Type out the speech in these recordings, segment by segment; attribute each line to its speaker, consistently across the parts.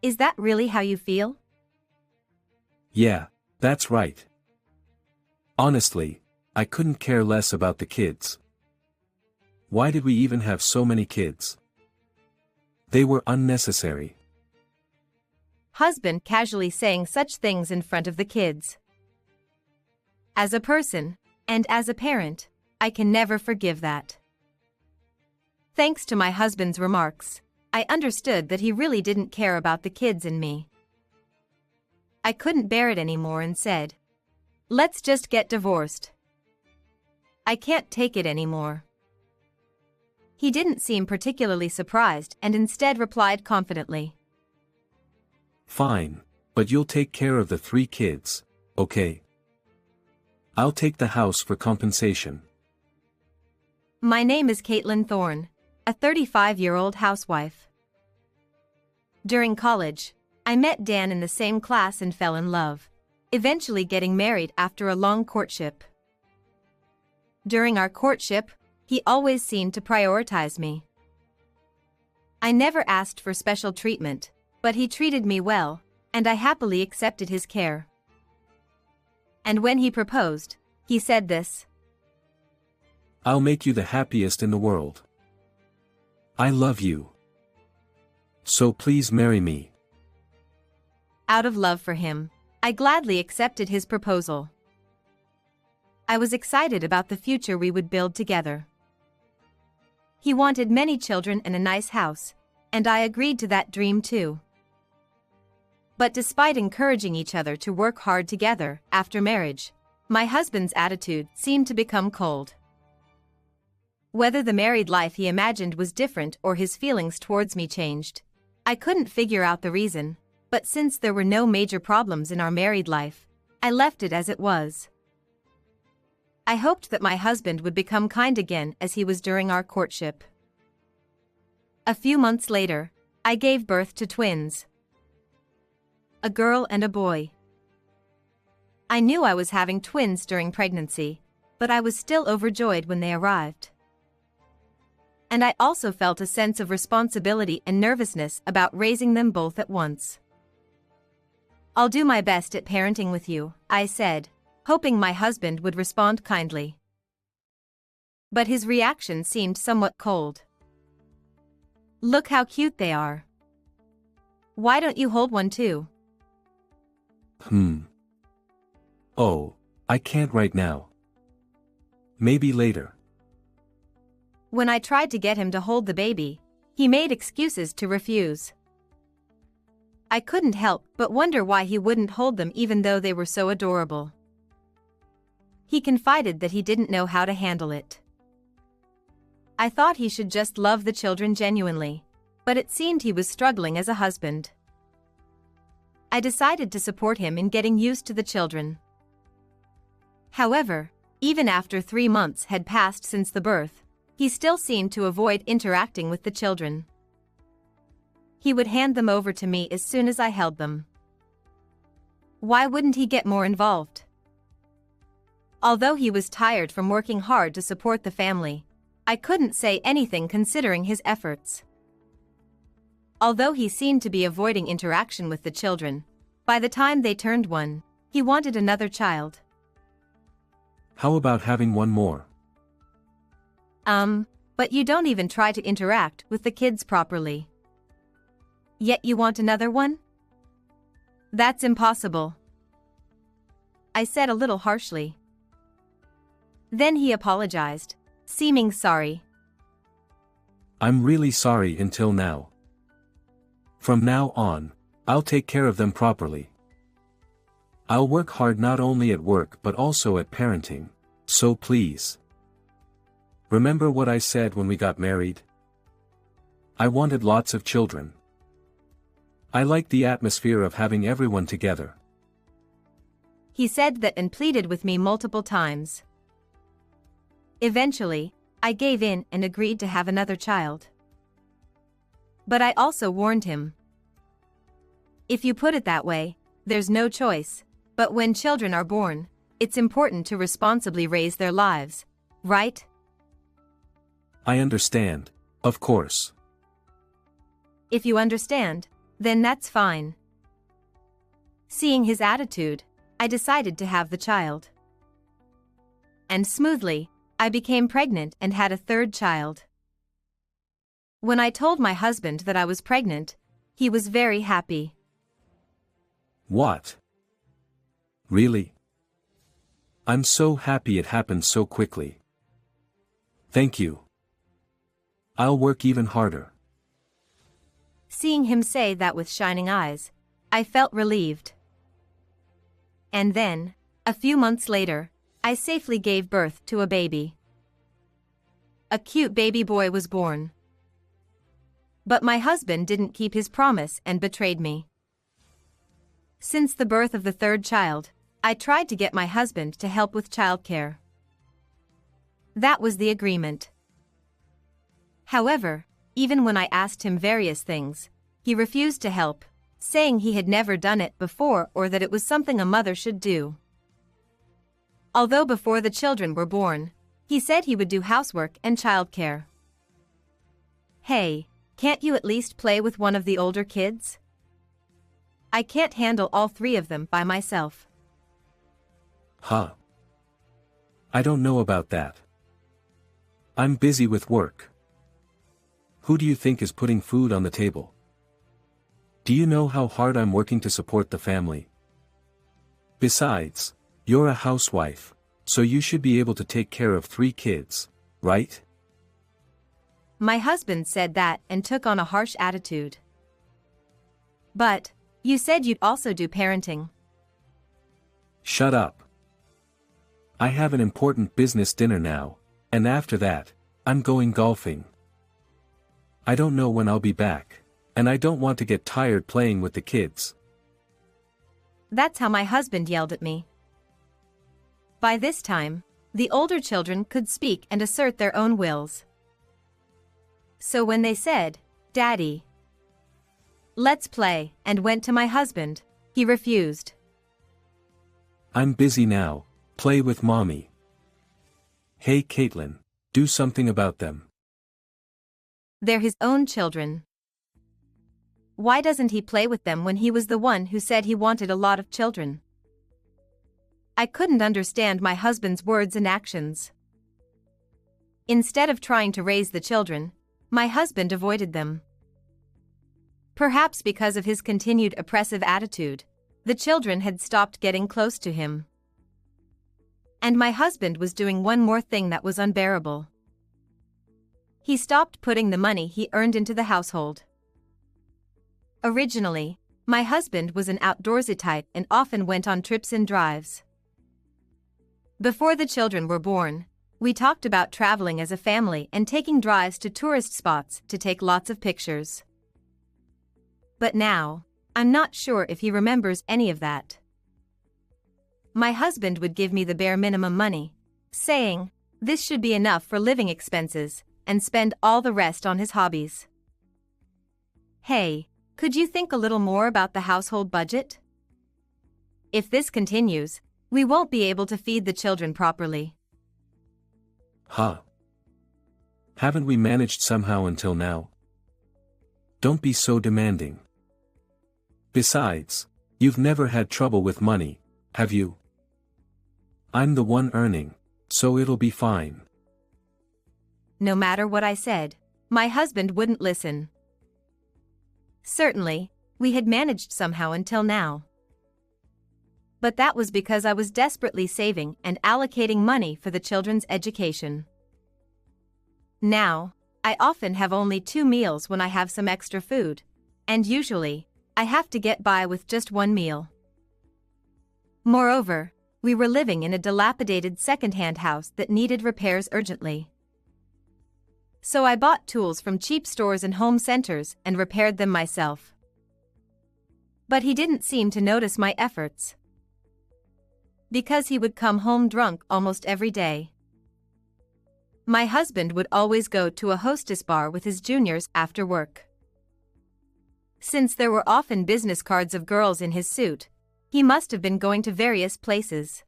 Speaker 1: Is that really how you feel?
Speaker 2: Yeah, that's right. Honestly, I couldn't care less about the kids. Why did we even have so many kids? They were unnecessary.
Speaker 1: Husband casually saying such things in front of the kids. As a person, and as a parent, I can never forgive that. Thanks to my husband's remarks, I understood that he really didn't care about the kids and me. I couldn't bear it anymore and said, "Let's just get divorced. I can't take it anymore." He didn't seem particularly surprised and instead replied confidently,
Speaker 2: Fine, but you'll take care of the 3 kids, okay? I'll take the house for compensation.
Speaker 1: My name is Caitlin Thorne, a 35-year-old housewife. During college, I met Dan in the same class and fell in love, eventually getting married after a long courtship. During our courtship, he always seemed to prioritize me. I never asked for special treatment, but he treated me well, and I happily accepted his care. And when he proposed, he said this:
Speaker 2: I'll make you the happiest in the world. I love you. So please marry me.
Speaker 1: Out of love for him, I gladly accepted his proposal. I was excited about the future we would build together. He wanted many children and a nice house, and I agreed to that dream too. But despite encouraging each other to work hard together after marriage, my husband's attitude seemed to become cold. Whether the married life he imagined was different or his feelings towards me changed, I couldn't figure out the reason, but since there were no major problems in our married life, I left it as it was. I hoped that my husband would become kind again as he was during our courtship. A few months later, I gave birth to twins. A girl and a boy. I knew I was having twins during pregnancy, but I was still overjoyed when they arrived. And I also felt a sense of responsibility and nervousness about raising them both at once. "I'll do my best at parenting with you," I said, hoping my husband would respond kindly. But his reaction seemed somewhat cold. "Look how cute they are. Why don't you hold one too?"
Speaker 2: Oh, I can't right now. Maybe later.
Speaker 1: When I tried to get him to hold the baby, he made excuses to refuse. I couldn't help but wonder why he wouldn't hold them even though they were so adorable. He confided that he didn't know how to handle it. I thought he should just love the children genuinely, but it seemed he was struggling as a husband. I decided to support him in getting used to the children. However, even after 3 months had passed since the birth, he still seemed to avoid interacting with the children. He would hand them over to me as soon as I held them. Why wouldn't he get more involved? Although he was tired from working hard to support the family, I couldn't say anything considering his efforts. Although he seemed to be avoiding interaction with the children, by the time they turned 1, he wanted another child.
Speaker 2: How about having one more?
Speaker 1: But you don't even try to interact with the kids properly. Yet you want another one? That's impossible, I said a little harshly. Then he apologized, seeming sorry.
Speaker 2: I'm really sorry until now. From now on, I'll take care of them properly. I'll work hard not only at work but also at parenting, so please. Remember what I said when we got married? I wanted lots of children. I liked the atmosphere of having everyone together.
Speaker 1: He said that and pleaded with me multiple times. Eventually, I gave in and agreed to have another child. But I also warned him. If you put it that way, there's no choice, but when children are born, it's important to responsibly raise their lives, right?
Speaker 2: I understand, of course.
Speaker 1: If you understand, Then that's fine. Seeing his attitude, I decided to have the child. And smoothly, I became pregnant and had a third child. When I told my husband that I was pregnant, he was very happy.
Speaker 2: What? Really? I'm so happy it happened so quickly. Thank you. I'll work even harder.
Speaker 1: Seeing him say that with shining eyes, I felt relieved. And then, a few months later, I safely gave birth to a baby. A cute baby boy was born. But my husband didn't keep his promise and betrayed me. Since the birth of the third child, I tried to get my husband to help with childcare. That was the agreement. However, even when I asked him various things, he refused to help, saying he had never done it before or that it was something a mother should do. Although before the children were born, he said he would do housework and childcare. Hey, can't you at least play with one of the older kids? I can't handle all three of them by myself.
Speaker 2: Huh. I don't know about that. I'm busy with work. Who do you think is putting food on the table? Do you know how hard I'm working to support the family? Besides, you're a housewife, so you should be able to take care of 3 kids, right?
Speaker 1: My husband said that and took on a harsh attitude. But, you said you'd also do parenting.
Speaker 2: Shut up. I have an important business dinner now, and after that, I'm going golfing. I don't know when I'll be back, and I don't want to get tired playing with the kids.
Speaker 1: That's how my husband yelled at me. By this time, the older children could speak and assert their own wills. So when they said, "Daddy, let's play," and went to my husband, he refused.
Speaker 2: I'm busy now, play with mommy. Hey Caitlin, do something about them.
Speaker 1: They're his own children. Why doesn't he play with them when he was the one who said he wanted a lot of children? I couldn't understand my husband's words and actions. Instead of trying to raise the children, my husband avoided them. Perhaps because of his continued oppressive attitude, the children had stopped getting close to him. And my husband was doing one more thing that was unbearable. He stopped putting the money he earned into the household. Originally, my husband was an outdoorsy type and often went on trips and drives. Before the children were born, we talked about traveling as a family and taking drives to tourist spots to take lots of pictures. But now, I'm not sure if he remembers any of that. My husband would give me the bare minimum money, saying, "This should be enough for living expenses," and spend all the rest on his hobbies. Hey, could you think a little more about the household budget? If this continues, we won't be able to feed the children properly.
Speaker 2: Huh. Haven't we managed somehow until now? Don't be so demanding. Besides, you've never had trouble with money, have you? I'm the one earning, so it'll be fine.
Speaker 1: No matter what I said, my husband wouldn't listen. Certainly, we had managed somehow until now. But that was because I was desperately saving and allocating money for the children's education. Now, I often have only 2 meals when I have some extra food, and usually, I have to get by with just 1 meal. Moreover, we were living in a dilapidated second-hand house that needed repairs urgently. So I bought tools from cheap stores and home centers and repaired them myself. But he didn't seem to notice my efforts. Because he would come home drunk almost every day. My husband would always go to a hostess bar with his juniors after work. Since there were often business cards of girls in his suit, he must have been going to various places.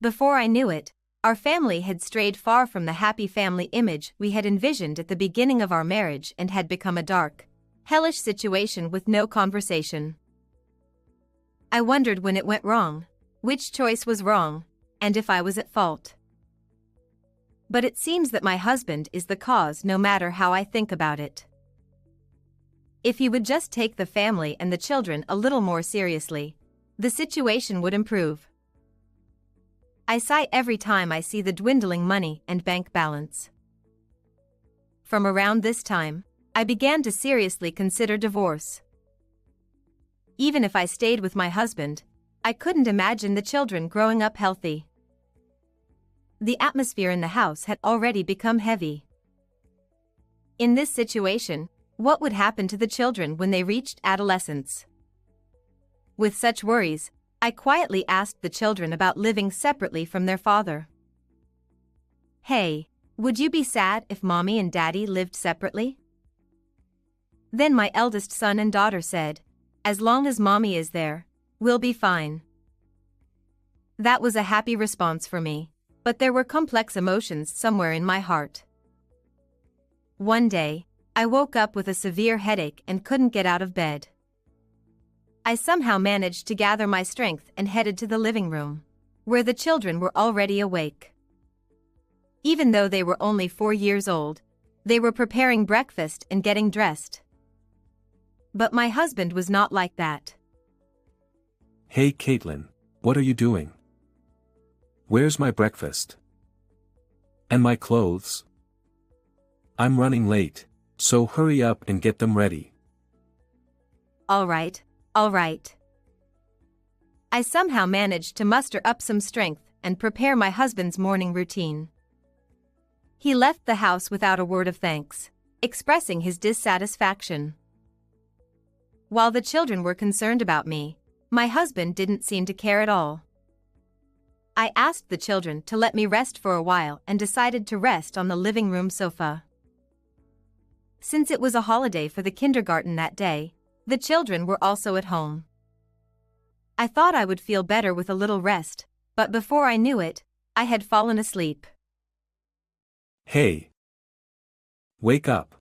Speaker 1: Before I knew it, our family had strayed far from the happy family image we had envisioned at the beginning of our marriage and had become a dark, hellish situation with no conversation. I wondered when it went wrong, which choice was wrong, and if I was at fault. But it seems that my husband is the cause no matter how I think about it. If he would just take the family and the children a little more seriously, the situation would improve. I sigh every time I see the dwindling money and bank balance. From around this time, I began to seriously consider divorce. Even if I stayed with my husband, I couldn't imagine the children growing up healthy. The atmosphere in the house had already become heavy. In this situation, what would happen to the children when they reached adolescence? With such worries, I quietly asked the children about living separately from their father. "Hey, would you be sad if mommy and daddy lived separately?" Then my eldest son and daughter said, "As long as mommy is there, we'll be fine." That was a happy response for me, but there were complex emotions somewhere in my heart. One day, I woke up with a severe headache and couldn't get out of bed. I somehow managed to gather my strength and headed to the living room, where the children were already awake. Even though they were only 4 years old, they were preparing breakfast and getting dressed. But my husband was not like that.
Speaker 2: Hey Caitlin, what are you doing? Where's my breakfast? And my clothes? I'm running late, so hurry up and get them ready.
Speaker 1: All right. I somehow managed to muster up some strength and prepare my husband's morning routine. He left the house without a word of thanks, expressing his dissatisfaction. While the children were concerned about me, my husband didn't seem to care at all. I asked the children to let me rest for a while and decided to rest on the living room sofa. Since it was a holiday for the kindergarten that day, the children were also at home. I thought I would feel better with a little rest, but before I knew it, I had fallen asleep.
Speaker 2: Hey! Wake up!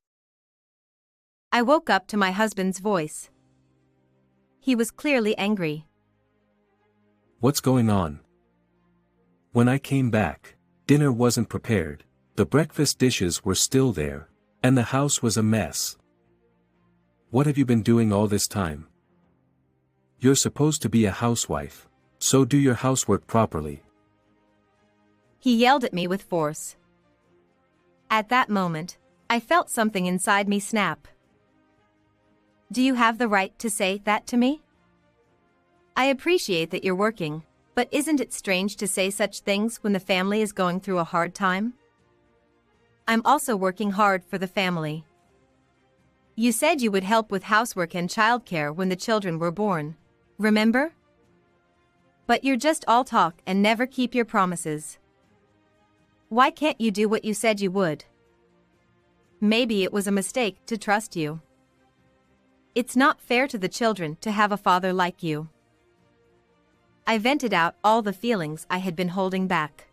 Speaker 1: I woke up to my husband's voice. He was clearly angry.
Speaker 2: What's going on? When I came back, dinner wasn't prepared, the breakfast dishes were still there, and the house was a mess. What have you been doing all this time? You're supposed to be a housewife, so do your housework properly.
Speaker 1: He yelled at me with force. At that moment, I felt something inside me snap. Do you have the right to say that to me? I appreciate that you're working, but isn't it strange to say such things when the family is going through a hard time? I'm also working hard for the family. You said you would help with housework and childcare when the children were born, remember? But you're just all talk and never keep your promises. Why can't you do what you said you would? Maybe it was a mistake to trust you. It's not fair to the children to have a father like you. I vented out all the feelings I had been holding back.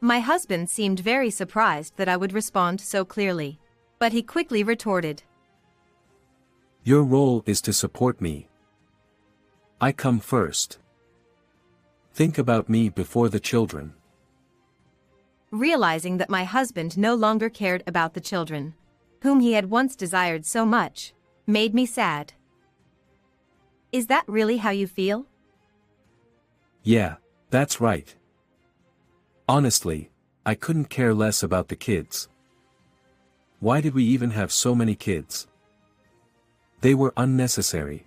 Speaker 1: My husband seemed very surprised that I would respond so clearly, but he quickly retorted.
Speaker 2: Your role is to support me. I come first. Think about me before the children.
Speaker 1: Realizing that my husband no longer cared about the children, whom he had once desired so much, made me sad. Is that really how you feel?
Speaker 2: Yeah, that's right. Honestly, I couldn't care less about the kids. Why did we even have so many kids? They were unnecessary.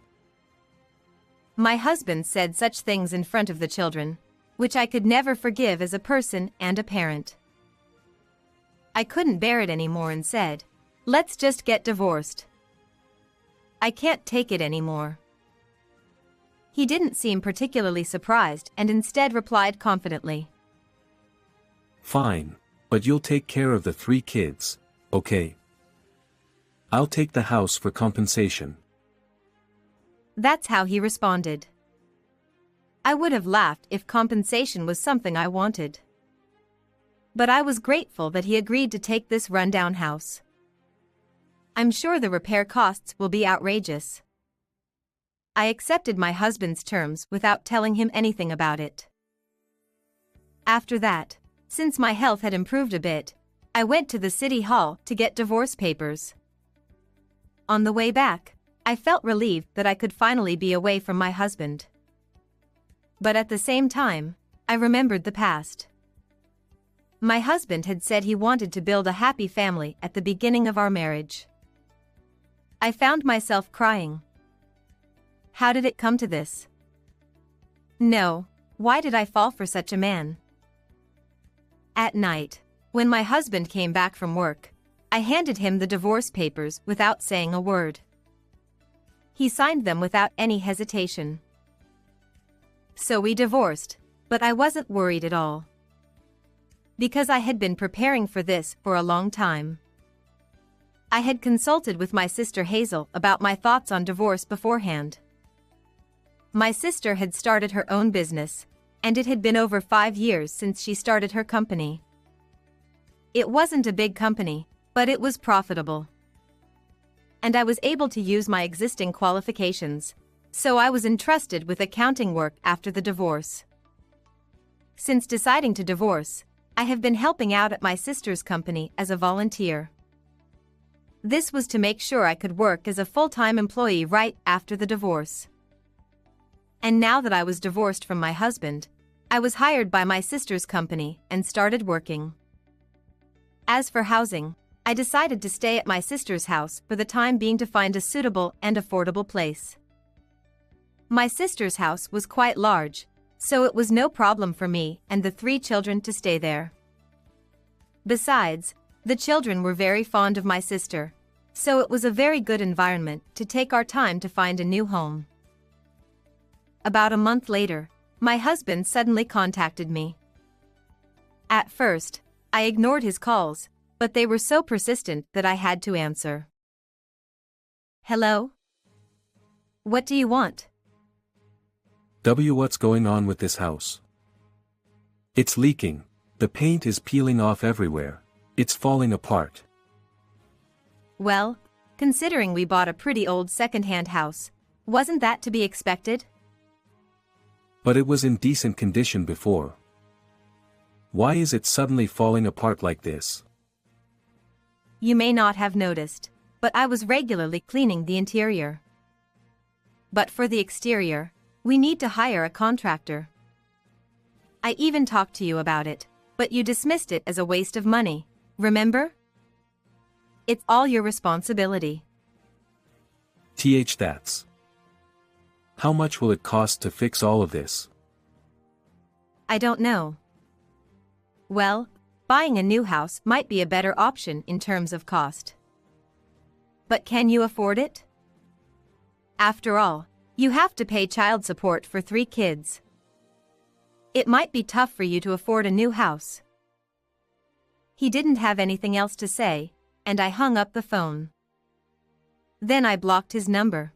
Speaker 1: My husband said such things in front of the children, which I could never forgive as a person and a parent. I couldn't bear it anymore and said, "Let's just get divorced. I can't take it anymore." He didn't seem particularly surprised and instead replied confidently.
Speaker 2: Fine, but you'll take care of the 3 kids, okay? I'll take the house for compensation.
Speaker 1: That's how he responded. I would have laughed if compensation was something I wanted. But I was grateful that he agreed to take this rundown house. I'm sure the repair costs will be outrageous. I accepted my husband's terms without telling him anything about it. After that, since my health had improved a bit, I went to the city hall to get divorce papers. On the way back, I felt relieved that I could finally be away from my husband. But at the same time, I remembered the past. My husband had said he wanted to build a happy family at the beginning of our marriage. I found myself crying. How did it come to this? No, why did I fall for such a man? At night, when my husband came back from work, I handed him the divorce papers without saying a word. He signed them without any hesitation. So we divorced, but I wasn't worried at all. Because I had been preparing for this for a long time. I had consulted with my sister Hazel about my thoughts on divorce beforehand. My sister had started her own business, and it had been over 5 years since she started her company. It wasn't a big company, but it was profitable. And I was able to use my existing qualifications, so I was entrusted with accounting work after the divorce. Since deciding to divorce, I have been helping out at my sister's company as a volunteer. This was to make sure I could work as a full-time employee right after the divorce. And now that I was divorced from my husband, I was hired by my sister's company and started working. As for housing, I decided to stay at my sister's house for the time being to find a suitable and affordable place. My sister's house was quite large, so it was no problem for me and the 3 children to stay there. Besides, the children were very fond of my sister, so it was a very good environment to take our time to find a new home. About a month later, my husband suddenly contacted me. At first, I ignored his calls, but they were so persistent that I had to answer. Hello? What do you want?
Speaker 2: What's going on with this house? It's leaking. The paint is peeling off everywhere. It's falling apart.
Speaker 1: Well, considering we bought a pretty old second-hand house, wasn't that to be expected?
Speaker 2: But it was in decent condition before. Why is it suddenly falling apart like this?
Speaker 1: You may not have noticed, but I was regularly cleaning the interior. But for the exterior, we need to hire a contractor. I even talked to you about it, but you dismissed it as a waste of money, remember? It's all your responsibility.
Speaker 2: That's. How much will it cost to fix all of this?
Speaker 1: I don't know. Well, buying a new house might be a better option in terms of cost. But can you afford it? After all, you have to pay child support for 3 kids. It might be tough for you to afford a new house. He didn't have anything else to say, and I hung up the phone. Then I blocked his number.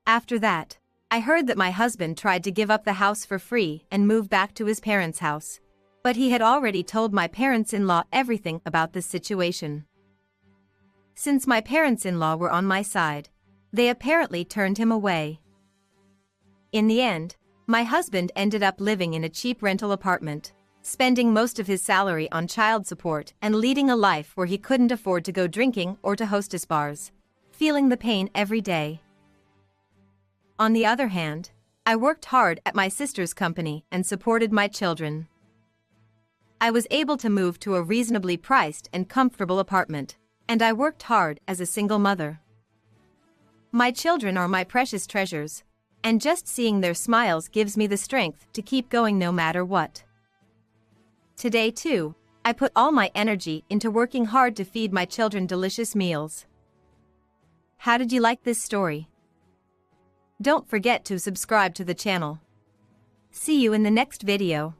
Speaker 1: After that, I heard that my husband tried to give up the house for free and move back to his parents' house, but he had already told my parents-in-law everything about this situation. Since my parents-in-law were on my side, they apparently turned him away. In the end, my husband ended up living in a cheap rental apartment, spending most of his salary on child support and leading a life where he couldn't afford to go drinking or to hostess bars, feeling the pain every day. On the other hand, I worked hard at my sister's company and supported my children. I was able to move to a reasonably priced and comfortable apartment, and I worked hard as a single mother. My children are my precious treasures, and just seeing their smiles gives me the strength to keep going no matter what. Today too, I put all my energy into working hard to feed my children delicious meals. How did you like this story? Don't forget to subscribe to the channel. See you in the next video.